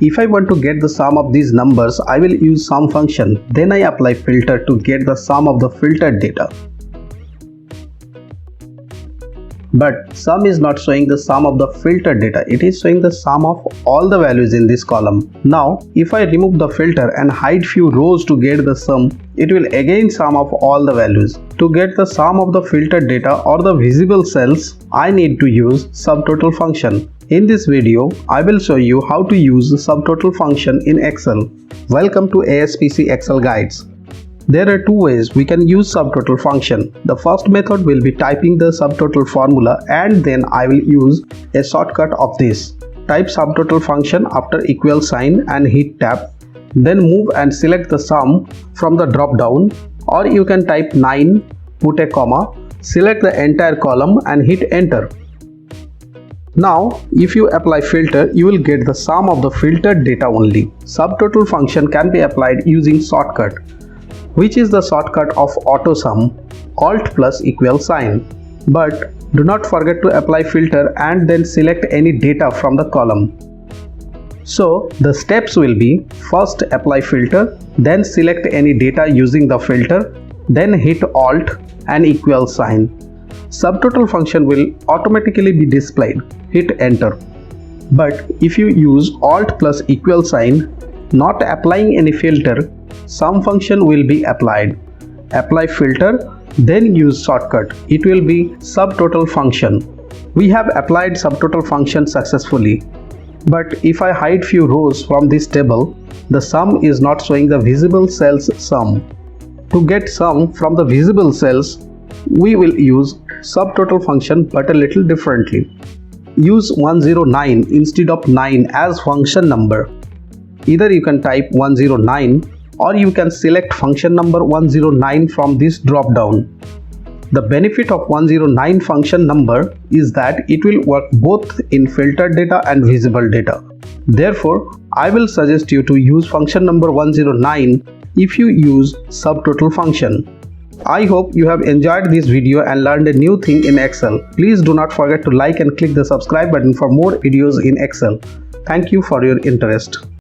If I want to get the sum of these numbers, I will use sum function. Then I apply filter to get the sum of the filtered data. But sum is not showing the sum of the filtered data, it is showing the sum of all the values in this column. Now, if I remove the filter and hide few rows to get the sum, it will again sum of all the values. To get the sum of the filtered data or the visible cells, I need to use subtotal function. In this video, I will show you how to use the subtotal function in Excel. Welcome to ASPC Excel Guides. There are two ways we can use subtotal function. The first method will be typing the subtotal formula, and then I will use a shortcut of this. Type subtotal function after equal sign and hit tab. Then move and select the sum from the drop down, or you can type 9, put a comma, select the entire column and hit enter. Now, if you apply filter, you will get the sum of the filtered data only. Subtotal function can be applied using shortcut, which is the shortcut of auto sum, alt plus equal sign. But do not forget to apply filter and then select any data from the column. So the steps will be: first apply filter, then select any data using the filter, then hit alt and equal sign. Subtotal function will automatically be displayed. Hit enter. But if you use alt plus equal sign, not applying any filter, sum function will be applied. Apply filter, then use shortcut. It will be subtotal function. We have applied subtotal function successfully. But if I hide few rows from this table, the sum is not showing the visible cells sum. To get sum from the visible cells, we will use subtotal function but a little differently. Use 109 instead of 9 as function number. Either you can type 109 or you can select function number 109 from this drop down. The benefit of 109 function number is that it will work both in filtered data and visible data. Therefore, I will suggest you to use function number 109 if you use subtotal function. I hope you have enjoyed this video and learned a new thing in Excel. Please do not forget to like and click the subscribe button for more videos in Excel. Thank you for your interest.